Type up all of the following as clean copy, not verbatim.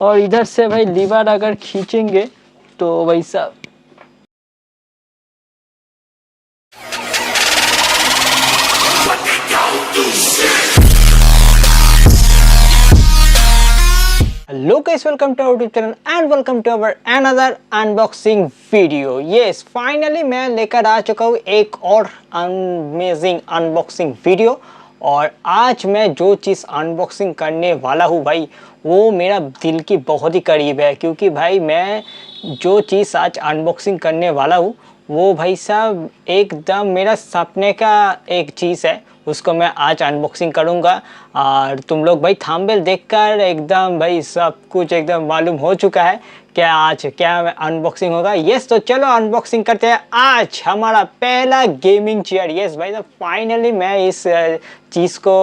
और इधर से भाई लीवर अगर खींचेंगे तो वैसा hello guys, welcome to our YouTube channel and welcome to our another unboxing video. Yes, finally मैं लेकर आ चुका हूँ एक और अमेजिंग अनबॉक्सिंग वीडियो। और आज मैं जो चीज़ अनबॉक्सिंग करने वाला हूँ भाई, वो मेरा दिल की बहुत ही करीब है। क्योंकि भाई मैं जो चीज़ आज अनबॉक्सिंग करने वाला हूँ वो भाई साहब एकदम मेरा सपने का एक चीज़ है। उसको मैं आज अनबॉक्सिंग करूँगा और तुम लोग भाई थंबनेल देखकर एकदम भाई सब कुछ एकदम मालूम हो चुका है क्या आज क्या अनबॉक्सिंग होगा। यस, तो चलो अनबॉक्सिंग करते हैं। आज हमारा पहला गेमिंग चेयर। यस भाई साहब, फाइनली मैं इस चीज़ को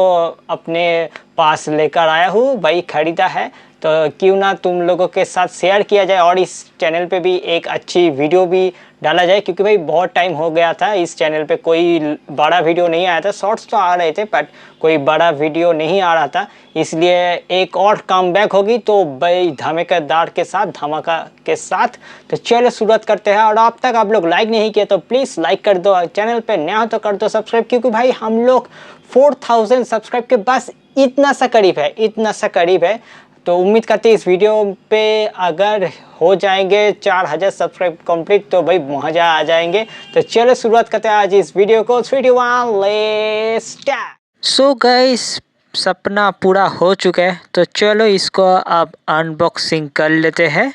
अपने पास लेकर आया हूँ भाई, ख़रीदा है तो क्यों ना तुम लोगों के साथ शेयर किया जाए और इस चैनल पे भी एक अच्छी वीडियो भी डाला जाए। क्योंकि भाई बहुत टाइम हो गया था इस चैनल पे कोई बड़ा वीडियो नहीं आया था। शॉर्ट्स तो आ रहे थे बट कोई बड़ा वीडियो नहीं आ रहा था, इसलिए एक और कम बैक होगी तो भाई धमाकेदार के साथ, धमाका के साथ। तो चलो शुरुआत करते हैं। और अब तक आप लोग लाइक नहीं किए तो प्लीज़ लाइक कर दो, चैनल पे नया हो तो कर दो सब्सक्राइब। क्योंकि भाई हम लोग 4000 सब्सक्राइब के बस इतना सा करीब है, इतना सा करीब है। तो उम्मीद करते हैं इस वीडियो पे अगर हो जाएंगे 4000 सब्सक्राइब कंप्लीट तो भाई मजा आ जाएंगे। तो चलो शुरुआत करते हैं आज इस वीडियो को। 3 2 1 लेट्स स्टार्ट। सो गाइस, सपना पूरा हो चुका है तो चलो इसको अब अनबॉक्सिंग कर लेते हैं।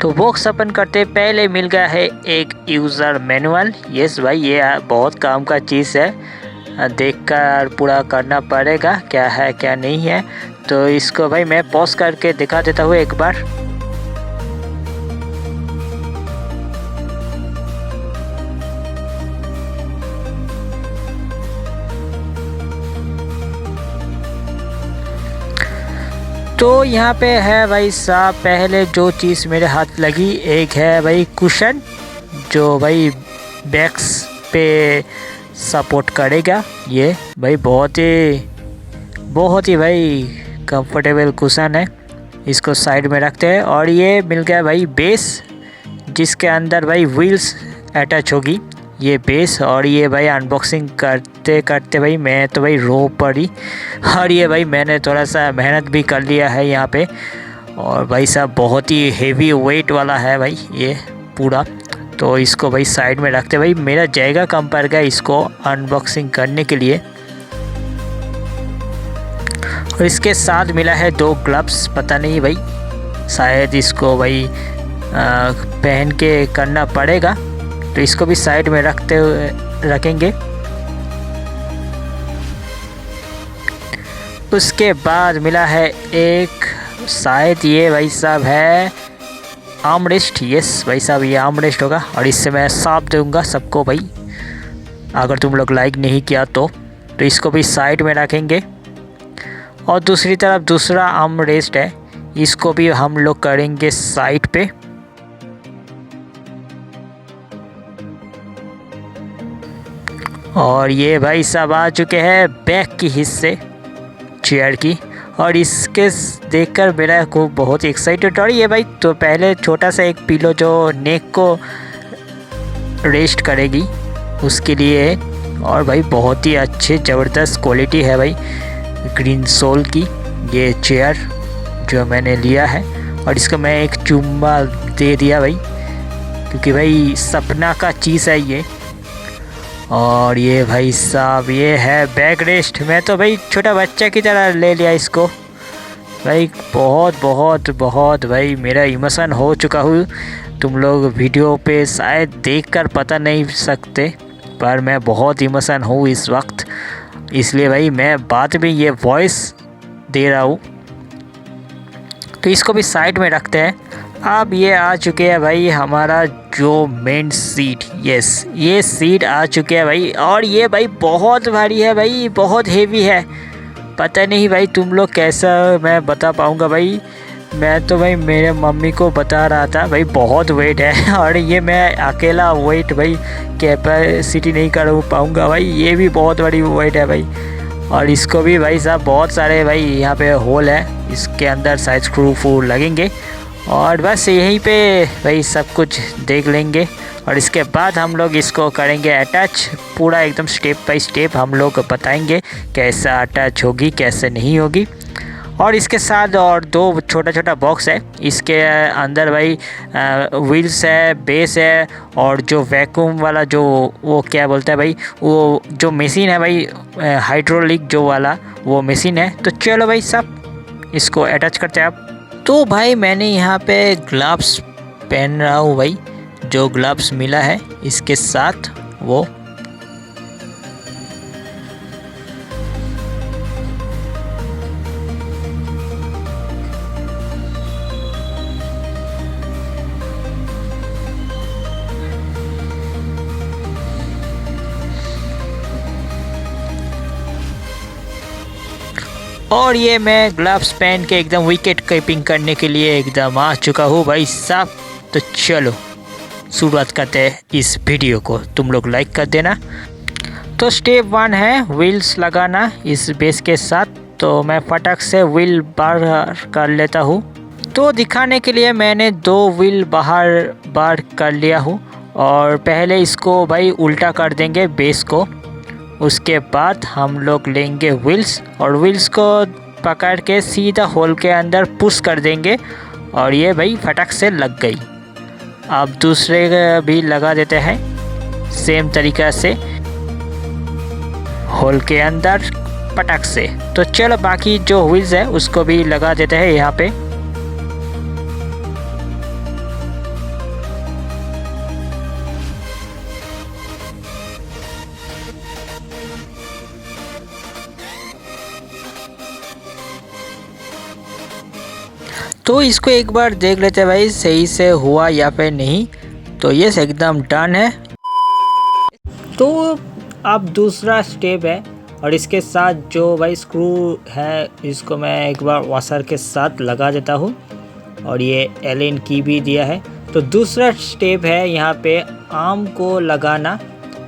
तो बॉक्स ओपन करते पहले मिल गया है एक यूज़र मैनुअल। यस भाई, ये बहुत काम का चीज़ है, देखकर पूरा करना पड़ेगा क्या है क्या नहीं है। तो इसको भाई मैं पॉज करके दिखा देता हूँ एक बार। तो यहाँ पे है भाई साहब, पहले जो चीज़ मेरे हाथ लगी एक है भाई कुशन, जो भाई बैक्स पे सपोर्ट करेगा। ये भाई बहुत ही भाई कंफर्टेबल कुशन है। इसको साइड में रखते हैं। और ये मिल गया भाई बेस, जिसके अंदर भाई व्हील्स अटैच होगी, ये बेस। और ये भाई अनबॉक्सिंग करते करते भाई मैं तो भाई रो पड़ी। और ये भाई मैंने थोड़ा सा मेहनत भी कर लिया है यहाँ पे। और भाई साहब बहुत ही हेवी वेट वाला है भाई ये पूरा। तो इसको भाई साइड में रखते भाई, मेरा जगह कम पड़ गया इसको अनबॉक्सिंग करने के लिए। और इसके साथ मिला है 2 ग्लव्स, पता नहीं भाई शायद इसको भाई पहन के करना पड़ेगा। तो इसको भी साइड में रखेंगे। उसके बाद मिला है एक, शायद ये भाई साहब है आर्मरेस्ट। यस भाई साहब, ये आर्मरेस्ट होगा। और इससे मैं साफ दूंगा सबको भाई, अगर तुम लोग लाइक नहीं किया तो इसको भी साइड में रखेंगे। और दूसरी तरफ दूसरा आर्मरेस्ट है, इसको भी हम लोग करेंगे साइड पे। और ये भाई साहब आ चुके हैं बैक की हिस्से चेयर की। और इसके देखकर मेरा को बहुत एक्साइटेड। और ये भाई तो पहले छोटा सा एक पिलो जो नेक को रेस्ट करेगी उसके लिए है। और भाई बहुत ही अच्छे ज़बरदस्त क्वालिटी है भाई ग्रीन सोल की ये चेयर जो मैंने लिया है। और इसको मैं एक चुम्मा दे दिया भाई, क्योंकि भाई सपना का चीज़ है ये। और ये भाई साहब ये है बैक रेस्ट। मैं तो भाई छोटा बच्चा की तरह ले लिया इसको भाई। बहुत भाई मेरा इमोशन हो चुका हूँ। तुम लोग वीडियो पे शायद देखकर पता नहीं सकते, पर मैं बहुत इमोशन हूँ इस वक्त, इसलिए भाई मैं बाद में ये वॉइस दे रहा हूँ। तो इसको भी साइड में रखते हैं। अब ये आ चुके हैं भाई हमारा जो मेन सीट। यस, ये सीट आ चुके हैं भाई। और ये भाई बहुत भारी है भाई, बहुत हेवी है पता नहीं भाई तुम लोग कैसा मैं बता पाऊँगा भाई। मैं तो भाई मेरे मम्मी को बता रहा था भाई बहुत वेट है और ये मैं अकेला वेट भाई कैपेसिटी नहीं कर पाऊँगा भाई, ये भी बहुत बड़ी वेट है भाई। और इसको भी भाई साहब बहुत सारे भाई यहाँ पे होल है, इसके अंदर साइज स्क्रू फू लगेंगे और बस यहीं पे भाई सब कुछ देख लेंगे। और इसके बाद हम लोग इसको करेंगे अटैच, पूरा एकदम स्टेप बाय स्टेप हम लोग बताएंगे कैसा अटैच होगी कैसे नहीं होगी। और इसके साथ और दो छोटा छोटा बॉक्स है, इसके अंदर भाई व्हील्स है, बेस है और जो वैक्यूम वाला जो वो क्या बोलता है भाई, वो जो मशीन है भाई हाइड्रोलिक जो वाला वो मशीन है। तो चलो भाई सब इसको अटैच करते हैं आप। तो भाई मैंने यहाँ पे ग्लव्स पहन रहा हूँ भाई, जो ग्लव्स मिला है इसके साथ वो। और ये मैं ग्लव्स पहन के एकदम विकेट कीपिंग करने के लिए एकदम आ चुका हूँ भाई साहब। तो चलो शुरुआत करते हैं इस वीडियो को, तुम लोग लाइक कर देना। तो स्टेप 1 है व्हील्स लगाना इस बेस के साथ, तो मैं फटाक से व्हील बाहर कर लेता हूँ। तो दिखाने के लिए मैंने 2 व्हील बाहर कर लिया हूँ और पहले इसको भाई उल्टा कर देंगे बेस को। उसके बाद हम लोग लेंगे व्हील्स और व्हील्स को पकड़ के सीधा होल के अंदर पुश कर देंगे और ये भाई फटाक से लग गई। अब दूसरे भी लगा देते हैं सेम तरीक़ा से होल के अंदर पटक से। तो चलो बाकी जो व्हील्स है उसको भी लगा देते हैं यहाँ पे। तो इसको एक बार देख लेते हैं भाई सही से हुआ या फिर नहीं। तो ये एकदम डन है। तो अब दूसरा स्टेप है और इसके साथ जो भाई स्क्रू है इसको मैं एक बार वॉशर के साथ लगा देता हूँ और ये एलेन की भी दिया है। तो दूसरा स्टेप है यहाँ पे आर्म को लगाना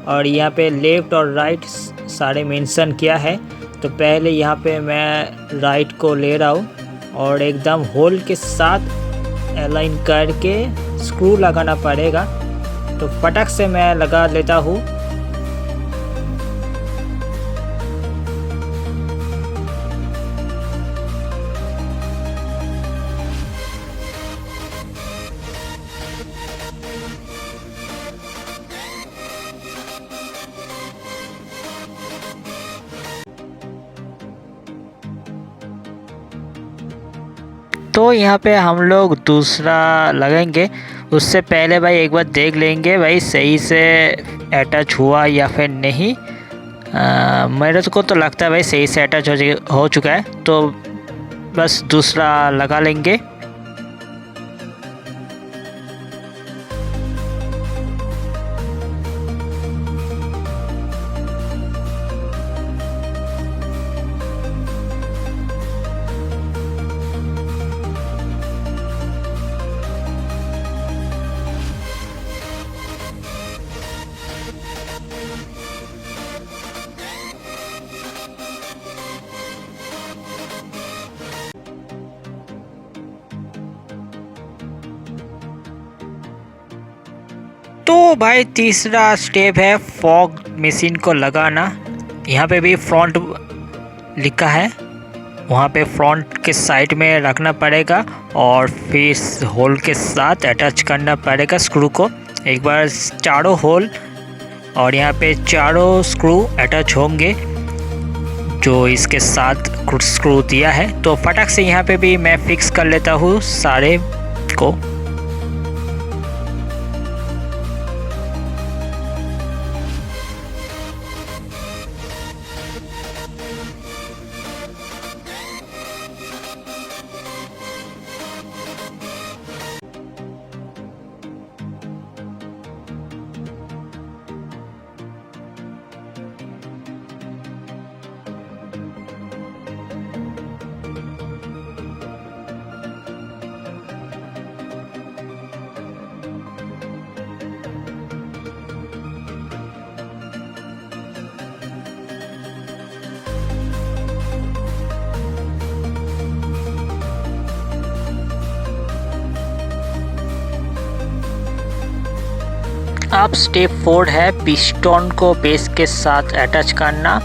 और यहाँ पे लेफ़्ट और राइट सारे मेंशन किया है। तो पहले यहाँ पे मैं राइट को ले रहा हूँ और एकदम होल के साथ अलाइन करके स्क्रू लगाना पड़ेगा। तो फटक से मैं लगा लेता हूँ। तो यहाँ पे हम लोग दूसरा लगाएंगे, उससे पहले भाई एक बार देख लेंगे भाई सही से अटैच हुआ या फिर नहीं। मेरे को तो लगता है भाई सही से अटैच हो चुका है, तो बस दूसरा लगा लेंगे। तो भाई तीसरा स्टेप है फॉग मशीन को लगाना। यहाँ पे भी फ्रंट लिखा है, वहाँ पे फ्रंट के साइड में रखना पड़ेगा और फिर होल के साथ अटैच करना पड़ेगा स्क्रू को। एक बार चारों होल और यहाँ पे चारों स्क्रू अटैच होंगे जो इसके साथ स्क्रू दिया है। तो फटाक से यहाँ पे भी मैं फिक्स कर लेता हूँ सारे को। अब स्टेप 4 है पिस्टन को बेस के साथ अटैच करना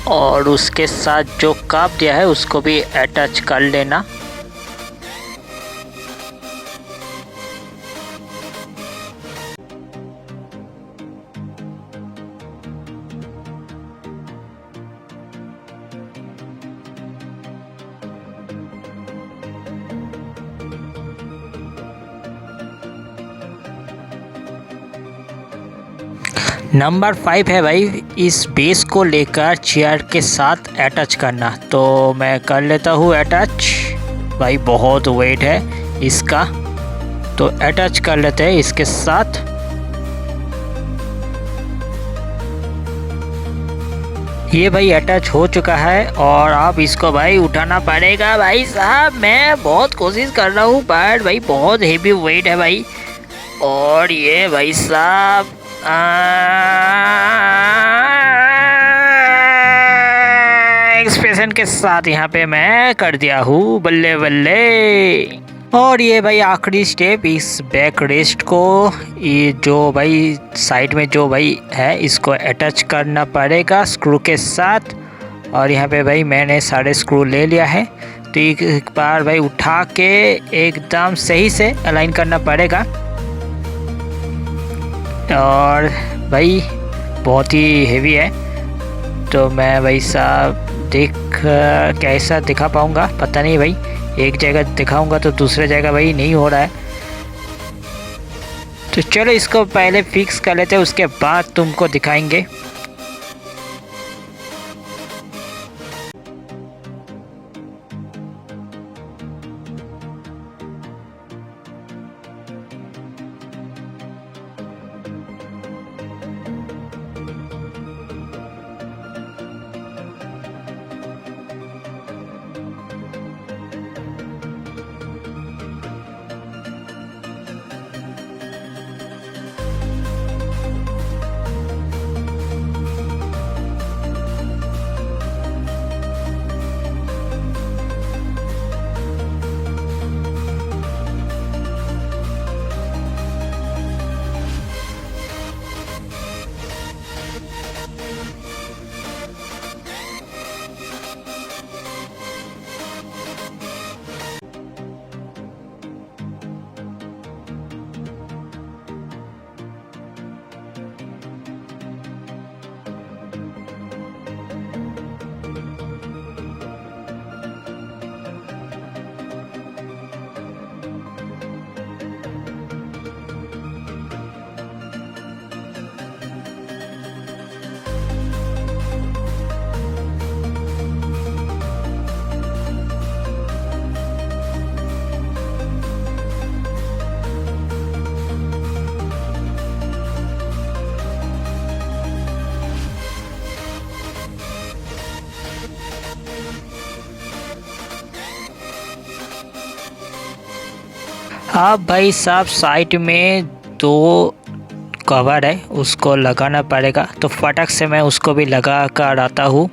और उसके साथ जो काप दिया है उसको भी अटैच कर लेना। नंबर 5 है भाई इस बेस को लेकर चेयर के साथ अटैच करना। तो मैं कर लेता हूँ अटैच। भाई बहुत वेट है इसका, तो अटैच कर लेते हैं इसके साथ। ये भाई अटैच हो चुका है और अब इसको भाई उठाना पड़ेगा। भाई साहब मैं बहुत कोशिश कर रहा हूँ बट भाई बहुत हेवी वेट है भाई। और ये भाई साहब एक्सप्रेशन के साथ यहाँ पे मैं कर दिया हूँ, बल्ले बल्ले। और ये भाई आखिरी स्टेप, इस बैक रेस्ट को ये जो भाई साइड में जो भाई है इसको अटैच करना पड़ेगा स्क्रू के साथ। और यहाँ पे भाई मैंने सारे स्क्रू ले लिया है, तो एक बार भाई उठा के एकदम सही से अलाइन करना पड़ेगा। और भाई बहुत ही हेवी है, तो मैं भाई साहब कैसा दिखा पाऊँगा पता नहीं भाई। एक जगह दिखाऊंगा तो दूसरे जगह भाई नहीं हो रहा है। तो चलो इसको पहले फिक्स कर लेते हैं, उसके बाद तुमको दिखाएंगे। अब भाई साहब साइड में दो कवर है उसको लगाना पड़ेगा, तो फटक से मैं उसको भी लगा कर आता हूँ।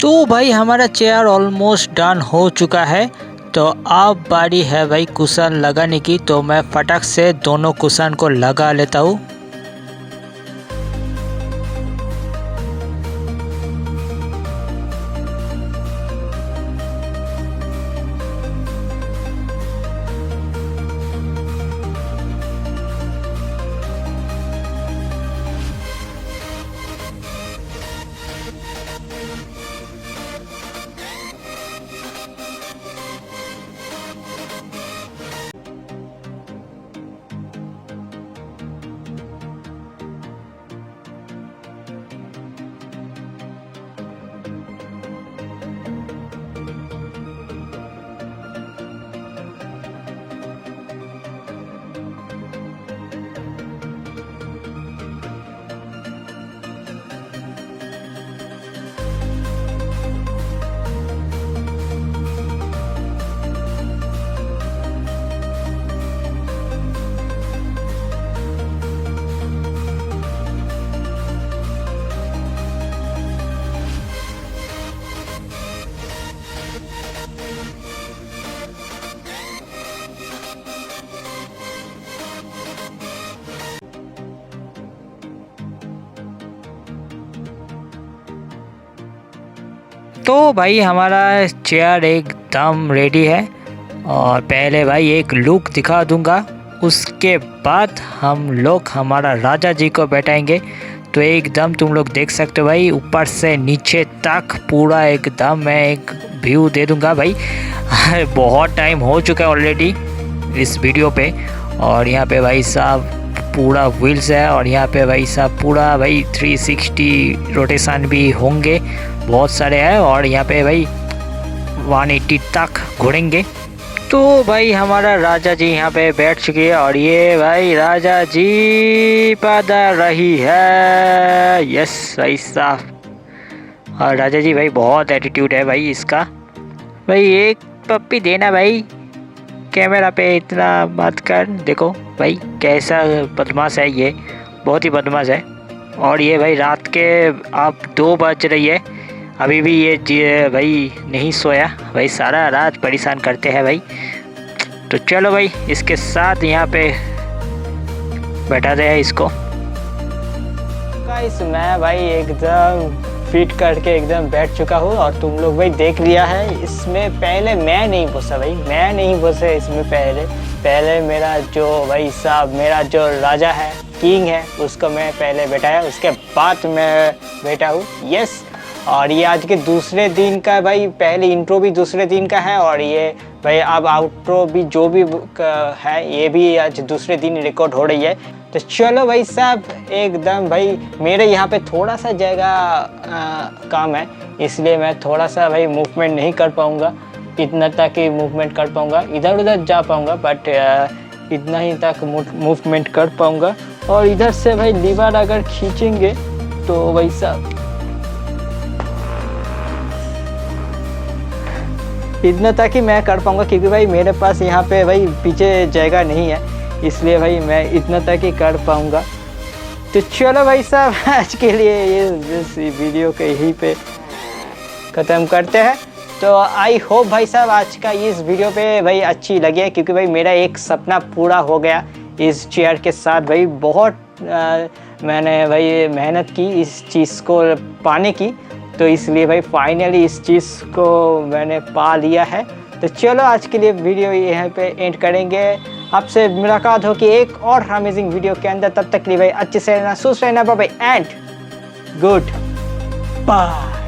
तो भाई हमारा चेयर ऑलमोस्ट डन हो चुका है। तो अब बारी है भाई कुशन लगाने की, तो मैं फटक से दोनों कुशन को लगा लेता हूँ। तो भाई हमारा चेयर एकदम रेडी है और पहले भाई एक लुक दिखा दूंगा, उसके बाद हम लोग हमारा राजा जी को बैठाएंगे। तो एकदम तुम लोग देख सकते हो भाई, ऊपर से नीचे तक पूरा एकदम मैं एक व्यू दे दूंगा भाई। बहुत टाइम हो चुका है ऑलरेडी इस वीडियो पे। और यहाँ पे भाई साहब पूरा व्हील्स है और यहाँ पे भाई साहब पूरा भाई 360 रोटेशन भी होंगे, बहुत सारे हैं। और यहाँ पे भाई 180 तक घुड़ेंगे। तो भाई हमारा राजा जी यहाँ पे बैठ चुकी है और ये भाई राजा जी पधार रही है। यस भाई साहब। और राजा जी भाई बहुत एटीट्यूड है भाई इसका। भाई एक पप्पी देना भाई, कैमरा पे इतना मत कर। देखो भाई कैसा बदमाश है ये, बहुत ही बदमाश है। और ये भाई रात के अब 2 बज रही है, अभी भी ये भाई नहीं सोया भाई, सारा रात परेशान करते हैं भाई। तो चलो भाई इसके साथ यहाँ पे बैठाते हैं इसको। गाइस मैं भाई एकदम फिट करके एकदम बैठ चुका हूँ और तुम लोग भाई देख लिया है। इसमें पहले मैं नहीं घुसा भाई, मैं नहीं घुसा इसमें। पहले मेरा जो भाई साहब मेरा जो राजा है, किंग है, उसको मैं पहले बैठाया, उसके बाद मैं बैठा हूँ। यस। और ये आज के दूसरे दिन का भाई, पहले इंट्रो भी दूसरे दिन का है और ये भाई अब आउट्रो भी जो भी है ये भी आज दूसरे दिन रिकॉर्ड हो रही है। तो चलो भाई साहब एकदम भाई मेरे यहाँ पे थोड़ा सा जगह काम है, इसलिए मैं थोड़ा सा भाई मूवमेंट नहीं कर पाऊँगा, इतना तक ही मूवमेंट कर पाऊँगा, इधर उधर जा पाऊँगा बट इतना ही तक मूवमेंट कर पाऊँगा। और इधर से भाई लीवर अगर खींचेंगे तो भाई साहब इतना तक ही मैं कर पाऊँगा, क्योंकि भाई मेरे पास यहाँ पे भाई पीछे जगह नहीं है, इसलिए भाई मैं इतना तक ही कर पाऊँगा। तो चलो भाई साहब आज के लिए ये इस वीडियो के यहीं पे ख़त्म करते हैं। तो आई होप भाई साहब आज का इस वीडियो पे भाई अच्छी लगी है, क्योंकि भाई मेरा एक सपना पूरा हो गया इस चेयर के साथ। भाई बहुत मैंने भाई मेहनत की इस चीज़ को पाने की, तो इसलिए भाई फाइनली इस चीज़ को मैंने पा लिया है। तो चलो आज के लिए वीडियो यहाँ पे एंड करेंगे। आपसे मुलाकात होगी एक और अमेजिंग वीडियो के अंदर। तब तक के लिए भाई अच्छे से रहना, सुस्त रहना, bye bye and good bye.